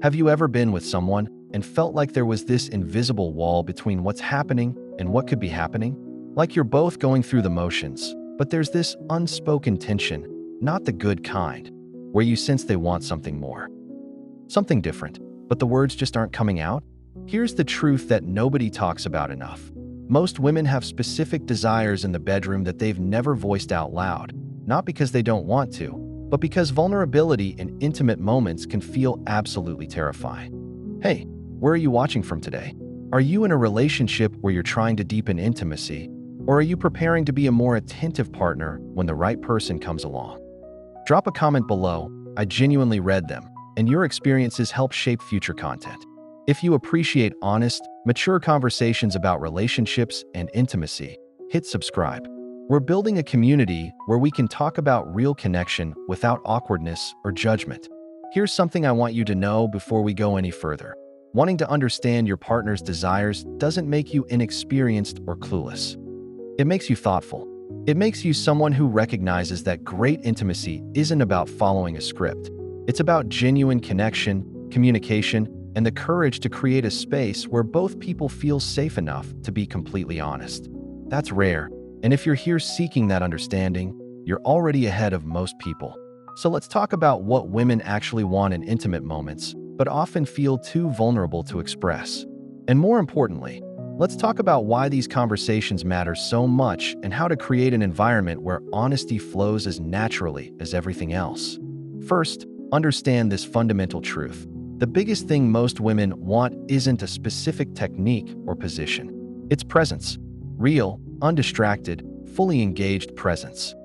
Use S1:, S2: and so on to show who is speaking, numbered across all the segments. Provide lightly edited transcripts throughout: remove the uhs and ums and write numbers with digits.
S1: Have you ever been with someone and felt like there was this invisible wall between what's happening and what could be happening? Like you're both going through the motions, but there's this unspoken tension, not the good kind, where you sense they want something more, something different, but the words just aren't coming out? Here's the truth that nobody talks about enough. Most women have specific desires in the bedroom that they've never voiced out loud, not because they don't want to, but because vulnerability in intimate moments can feel absolutely terrifying. Hey, where are you watching from today? Are you in a relationship where you're trying to deepen intimacy, or are you preparing to be a more attentive partner when the right person comes along? Drop a comment below. I genuinely read them, and your experiences help shape future content. If you appreciate honest, mature conversations about relationships and intimacy, hit subscribe. We're building a community where we can talk about real connection without awkwardness or judgment. Here's something I want you to know before we go any further. Wanting to understand your partner's desires doesn't make you inexperienced or clueless. It makes you thoughtful. It makes you someone who recognizes that great intimacy isn't about following a script. It's about genuine connection, communication, and the courage to create a space where both people feel safe enough to be completely honest. That's rare, and if you're here seeking that understanding, you're already ahead of most people. So let's talk about what women actually want in intimate moments, but often feel too vulnerable to express. And more importantly, let's talk about why these conversations matter so much and how to create an environment where honesty flows as naturally as everything else. First, understand this fundamental truth. The biggest thing most women want isn't a specific technique or position. It's presence. Real, undistracted, fully engaged presence.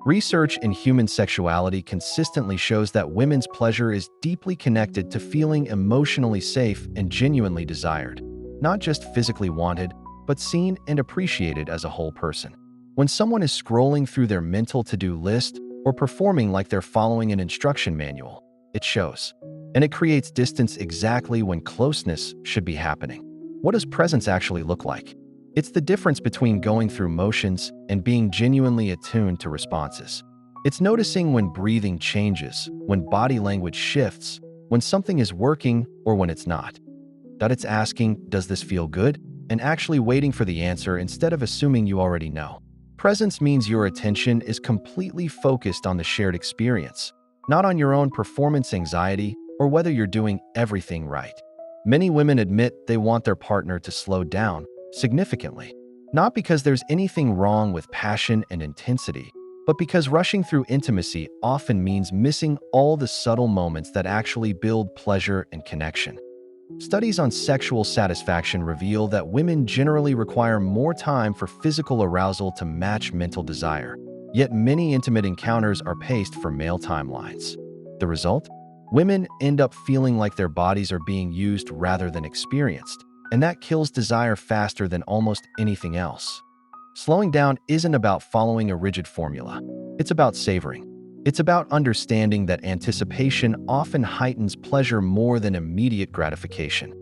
S1: Research in human sexuality consistently shows that women's pleasure is deeply connected to feeling emotionally safe and genuinely desired. Not just physically wanted, but seen and appreciated as a whole person. When someone is scrolling through their mental to-do list or performing like they're following an instruction manual, it shows. And it creates distance exactly when closeness should be happening. What does presence actually look like? It's the difference between going through motions and being genuinely attuned to responses. It's noticing when breathing changes, when body language shifts, when something is working or when it's not. That it's asking, does this feel good? And actually waiting for the answer instead of assuming you already know. Presence means your attention is completely focused on the shared experience, not on your own performance anxiety or whether you're doing everything right. Many women admit they want their partner to slow down significantly, not because there's anything wrong with passion and intensity, but because rushing through intimacy often means missing all the subtle moments that actually build pleasure and connection. Studies on sexual satisfaction reveal that women generally require more time for physical arousal to match mental desire, yet many intimate encounters are paced for male timelines. The result? Women end up feeling like their bodies are being used rather than experienced, and that kills desire faster than almost anything else. Slowing down isn't about following a rigid formula. It's about savoring. It's about understanding that anticipation often heightens pleasure more than immediate gratification.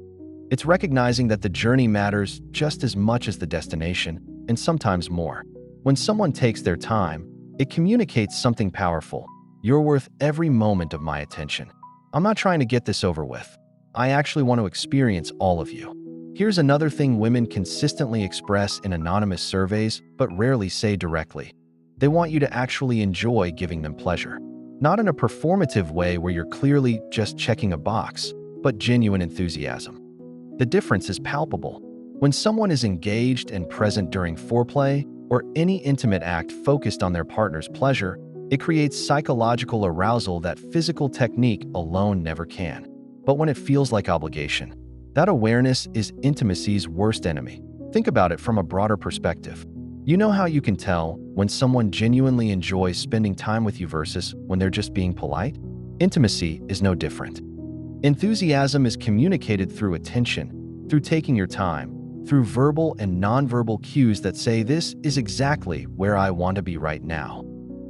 S1: It's recognizing that the journey matters just as much as the destination, and sometimes more. When someone takes their time, it communicates something powerful. You're worth every moment of my attention. I'm not trying to get this over with. I actually want to experience all of you. Here's another thing women consistently express in anonymous surveys, but rarely say directly. They want you to actually enjoy giving them pleasure. Not in a performative way where you're clearly just checking a box, but genuine enthusiasm. The difference is palpable. When someone is engaged and present during foreplay or any intimate act focused on their partner's pleasure, it creates psychological arousal that physical technique alone never can. But when it feels like obligation, that awareness is intimacy's worst enemy. Think about it from a broader perspective. You know how you can tell when someone genuinely enjoys spending time with you versus when they're just being polite? Intimacy is no different. Enthusiasm is communicated through attention, through taking your time, through verbal and nonverbal cues that say, "This is exactly where I want to be right now."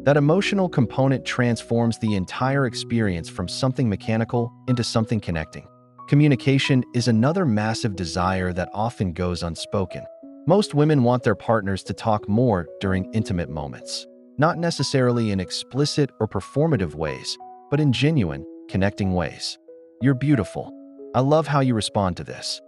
S1: That emotional component transforms the entire experience from something mechanical into something connecting. Communication is another massive desire that often goes unspoken. Most women want their partners to talk more during intimate moments, not necessarily in explicit or performative ways, but in genuine, connecting ways. "You're beautiful. I love how you respond to this.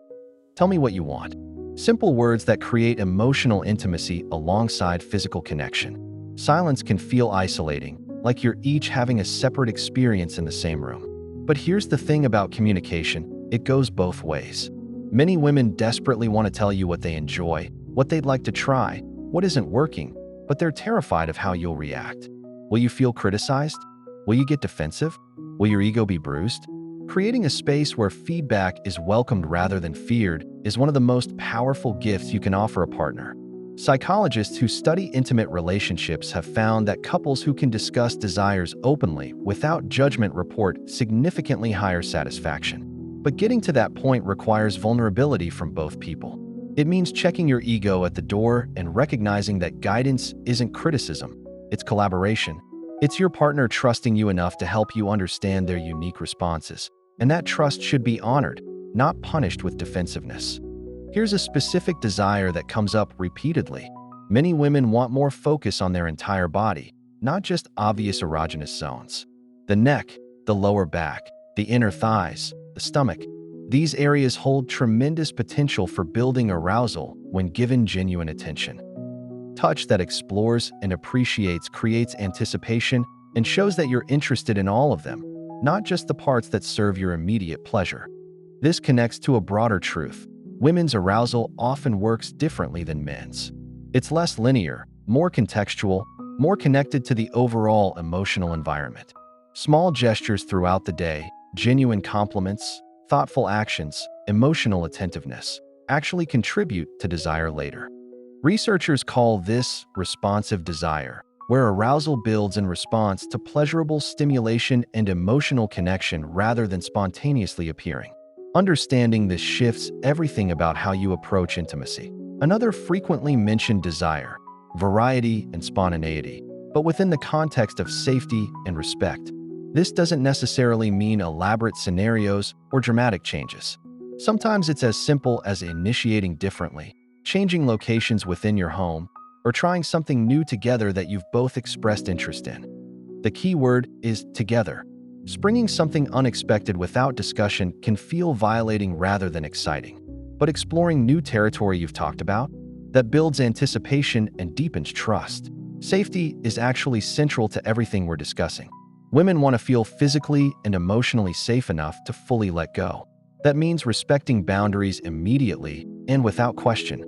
S1: Tell me what you want." Simple words that create emotional intimacy alongside physical connection. Silence can feel isolating, like you're each having a separate experience in the same room. But here's the thing about communication, it goes both ways. Many women desperately want to tell you what they enjoy, what they'd like to try, what isn't working, but they're terrified of how you'll react. Will you feel criticized? Will you get defensive? Will your ego be bruised? Creating a space where feedback is welcomed rather than feared is one of the most powerful gifts you can offer a partner. Psychologists who study intimate relationships have found that couples who can discuss desires openly without judgment report significantly higher satisfaction. But getting to that point requires vulnerability from both people. It means checking your ego at the door and recognizing that guidance isn't criticism, it's collaboration. It's your partner trusting you enough to help you understand their unique responses. And that trust should be honored, not punished with defensiveness. Here's a specific desire that comes up repeatedly. Many women want more focus on their entire body, not just obvious erogenous zones. The neck, the lower back, the inner thighs, the stomach. These areas hold tremendous potential for building arousal when given genuine attention. Touch that explores and appreciates creates anticipation and shows that you're interested in all of them, not just the parts that serve your immediate pleasure. This connects to a broader truth. Women's arousal often works differently than men's. It's less linear, more contextual, more connected to the overall emotional environment. Small gestures throughout the day, genuine compliments, thoughtful actions, emotional attentiveness actually contribute to desire later. Researchers call this responsive desire, where arousal builds in response to pleasurable stimulation and emotional connection rather than spontaneously appearing. Understanding this shifts everything about how you approach intimacy. Another frequently mentioned desire, variety and spontaneity, but within the context of safety and respect. This doesn't necessarily mean elaborate scenarios or dramatic changes. Sometimes it's as simple as initiating differently, changing locations within your home, or trying something new together that you've both expressed interest in. The key word is together. Springing something unexpected without discussion can feel violating rather than exciting. But exploring new territory you've talked about, that builds anticipation and deepens trust. Safety is actually central to everything we're discussing. Women want to feel physically and emotionally safe enough to fully let go. That means respecting boundaries immediately and without question.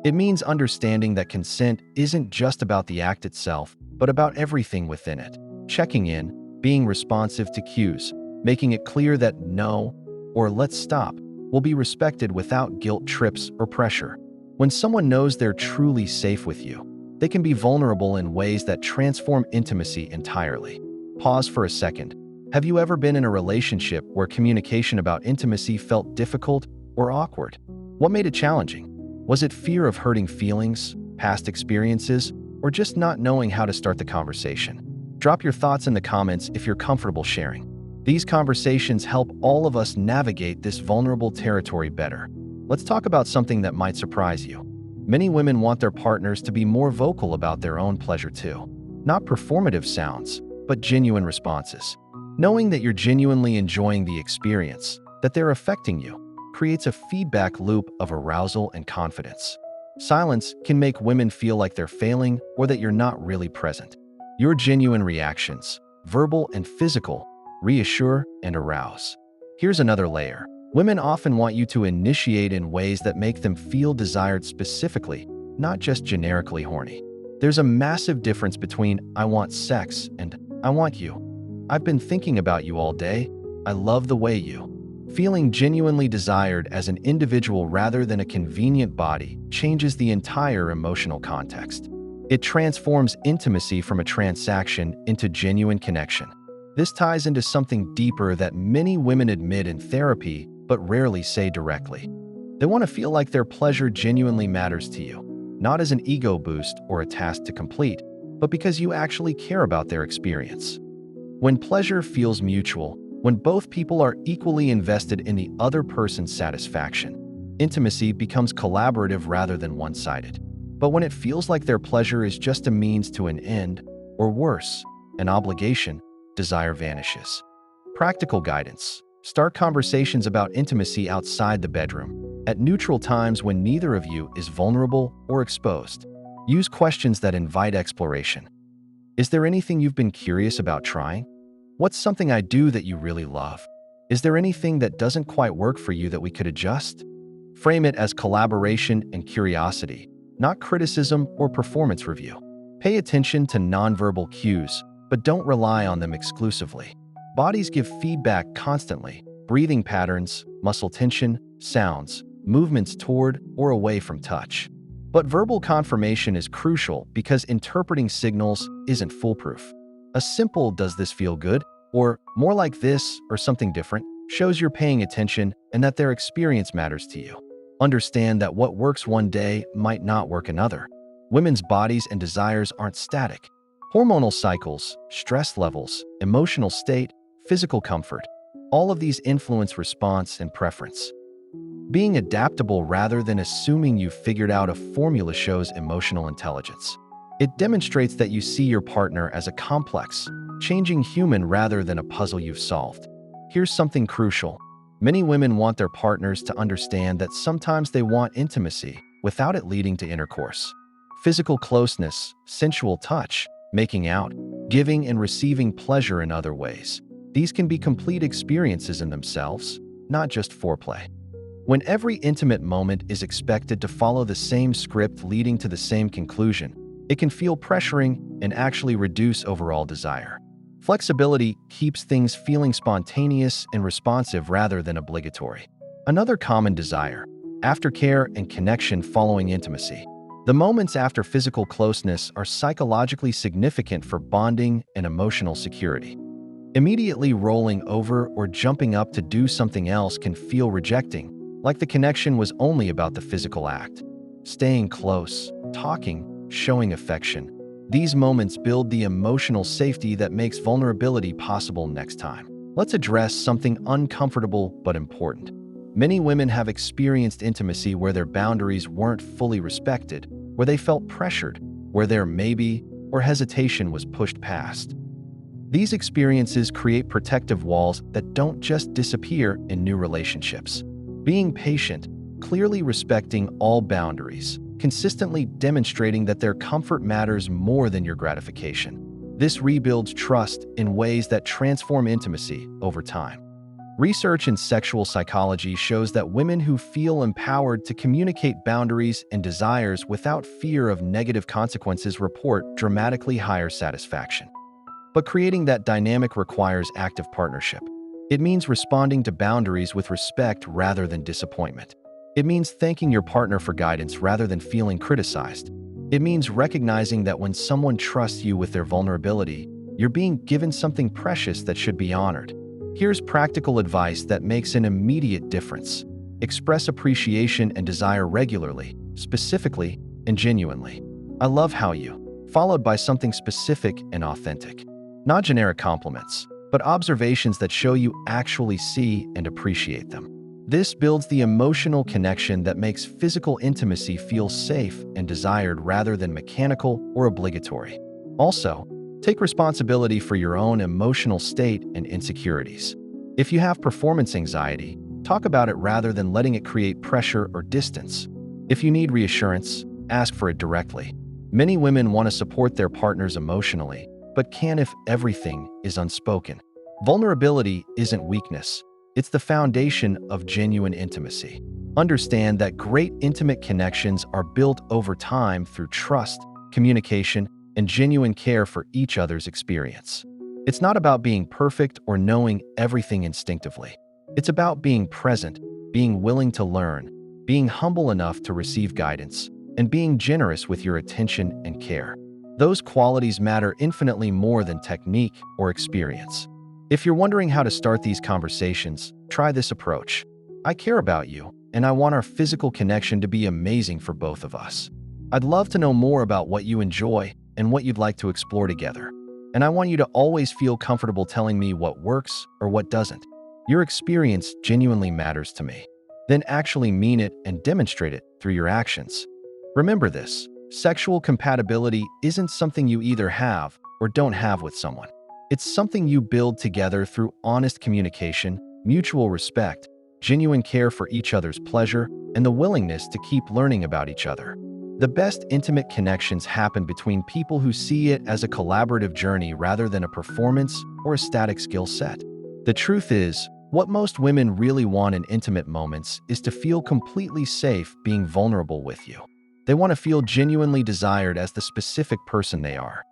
S1: It means understanding that consent isn't just about the act itself, but about everything within it. Checking in, being responsive to cues, making it clear that no, or let's stop, will be respected without guilt trips or pressure. When someone knows they're truly safe with you, they can be vulnerable in ways that transform intimacy entirely. Pause for a second. Have you ever been in a relationship where communication about intimacy felt difficult or awkward? What made it challenging? Was it fear of hurting feelings, past experiences, or just not knowing how to start the conversation? Drop your thoughts in the comments if you're comfortable sharing. These conversations help all of us navigate this vulnerable territory better. Let's talk about something that might surprise you. Many women want their partners to be more vocal about their own pleasure too. Not performative sounds, but genuine responses. Knowing that you're genuinely enjoying the experience, that they're affecting you, creates a feedback loop of arousal and confidence. Silence can make women feel like they're failing or that you're not really present. Your genuine reactions, verbal and physical, reassure and arouse. Here's another layer. Women often want you to initiate in ways that make them feel desired specifically, not just generically horny. There's a massive difference between "I want sex" and "I want you." "I've been thinking about you all day. I love the way you." Feeling genuinely desired as an individual rather than a convenient body changes the entire emotional context. It transforms intimacy from a transaction into genuine connection. This ties into something deeper that many women admit in therapy but rarely say directly. They want to feel like their pleasure genuinely matters to you, not as an ego boost or a task to complete, but because you actually care about their experience. When pleasure feels mutual, when both people are equally invested in the other person's satisfaction, intimacy becomes collaborative rather than one-sided. But when it feels like their pleasure is just a means to an end, or worse, an obligation, desire vanishes. Practical guidance. Start conversations about intimacy outside the bedroom, at neutral times when neither of you is vulnerable or exposed. Use questions that invite exploration. Is there anything you've been curious about trying? What's something I do that you really love? Is there anything that doesn't quite work for you that we could adjust? Frame it as collaboration and curiosity, not criticism or performance review. Pay attention to nonverbal cues, but don't rely on them exclusively. Bodies give feedback constantly: breathing patterns, muscle tension, sounds, movements toward or away from touch. But verbal confirmation is crucial because interpreting signals isn't foolproof. A simple "does this feel good?" or "more like this" or something different shows you're paying attention and that their experience matters to you. Understand that what works one day might not work another. Women's bodies and desires aren't static. Hormonal cycles, stress levels, emotional state, physical comfort, all of these influence response and preference. Being adaptable rather than assuming you've figured out a formula shows emotional intelligence. It demonstrates that you see your partner as a complex, changing human rather than a puzzle you've solved. Here's something crucial. Many women want their partners to understand that sometimes they want intimacy without it leading to intercourse. Physical closeness, sensual touch, making out, giving and receiving pleasure in other ways. These can be complete experiences in themselves, not just foreplay. When every intimate moment is expected to follow the same script leading to the same conclusion, it can feel pressuring and actually reduce overall desire. Flexibility keeps things feeling spontaneous and responsive rather than obligatory. Another common desire: aftercare and connection following intimacy. The moments after physical closeness are psychologically significant for bonding and emotional security. Immediately rolling over or jumping up to do something else can feel rejecting, like the connection was only about the physical act. Staying close, talking, showing affection. These moments build the emotional safety that makes vulnerability possible next time. Let's address something uncomfortable but important. Many women have experienced intimacy where their boundaries weren't fully respected, where they felt pressured, where their maybe or hesitation was pushed past. These experiences create protective walls that don't just disappear in new relationships. Being patient, clearly respecting all boundaries, consistently demonstrating that their comfort matters more than your gratification. This rebuilds trust in ways that transform intimacy over time. Research in sexual psychology shows that women who feel empowered to communicate boundaries and desires without fear of negative consequences report dramatically higher satisfaction. But creating that dynamic requires active partnership. It means responding to boundaries with respect rather than disappointment. It means thanking your partner for guidance rather than feeling criticized. It means recognizing that when someone trusts you with their vulnerability, you're being given something precious that should be honored. Here's practical advice that makes an immediate difference. Express appreciation and desire regularly, specifically and genuinely. "I love how you," followed by something specific and authentic. Not generic compliments, but observations that show you actually see and appreciate them. This builds the emotional connection that makes physical intimacy feel safe and desired rather than mechanical or obligatory. Also, take responsibility for your own emotional state and insecurities. If you have performance anxiety, talk about it rather than letting it create pressure or distance. If you need reassurance, ask for it directly. Many women want to support their partners emotionally, but can if everything is unspoken. Vulnerability isn't weakness. It's the foundation of genuine intimacy. Understand that great intimate connections are built over time through trust, communication, and genuine care for each other's experience. It's not about being perfect or knowing everything instinctively. It's about being present, being willing to learn, being humble enough to receive guidance, and being generous with your attention and care. Those qualities matter infinitely more than technique or experience. If you're wondering how to start these conversations, try this approach. I care about you, and I want our physical connection to be amazing for both of us. I'd love to know more about what you enjoy and what you'd like to explore together. And I want you to always feel comfortable telling me what works or what doesn't. Your experience genuinely matters to me. Then actually mean it and demonstrate it through your actions. Remember this: sexual compatibility isn't something you either have or don't have with someone. It's something you build together through honest communication, mutual respect, genuine care for each other's pleasure, and the willingness to keep learning about each other. The best intimate connections happen between people who see it as a collaborative journey rather than a performance or a static skill set. The truth is, what most women really want in intimate moments is to feel completely safe being vulnerable with you. They want to feel genuinely desired as the specific person they are.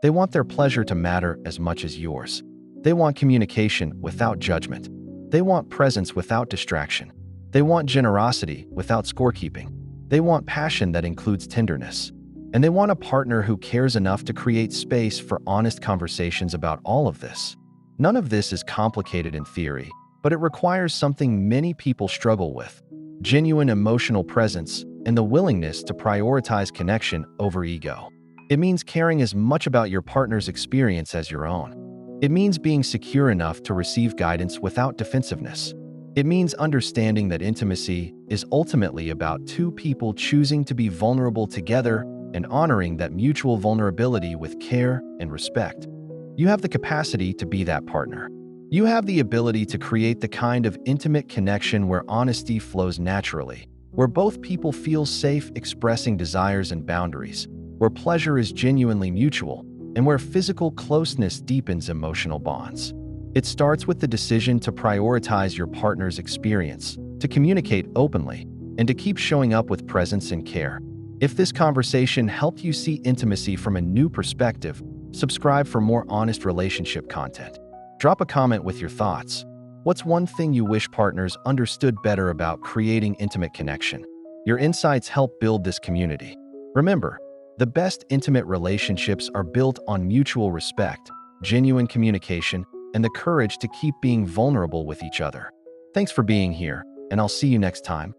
S1: They want their pleasure to matter as much as yours. They want communication without judgment. They want presence without distraction. They want generosity without scorekeeping. They want passion that includes tenderness. And they want a partner who cares enough to create space for honest conversations about all of this. None of this is complicated in theory, but it requires something many people struggle with: genuine emotional presence and the willingness to prioritize connection over ego. It means caring as much about your partner's experience as your own. It means being secure enough to receive guidance without defensiveness. It means understanding that intimacy is ultimately about two people choosing to be vulnerable together and honoring that mutual vulnerability with care and respect. You have the capacity to be that partner. You have the ability to create the kind of intimate connection where honesty flows naturally, where both people feel safe expressing desires and boundaries, where pleasure is genuinely mutual, and where physical closeness deepens emotional bonds. It starts with the decision to prioritize your partner's experience, to communicate openly, and to keep showing up with presence and care. If this conversation helped you see intimacy from a new perspective, subscribe for more honest relationship content. Drop a comment with your thoughts. What's one thing you wish partners understood better about creating intimate connection? Your insights help build this community. Remember, the best intimate relationships are built on mutual respect, genuine communication, and the courage to keep being vulnerable with each other. Thanks for being here, and I'll see you next time.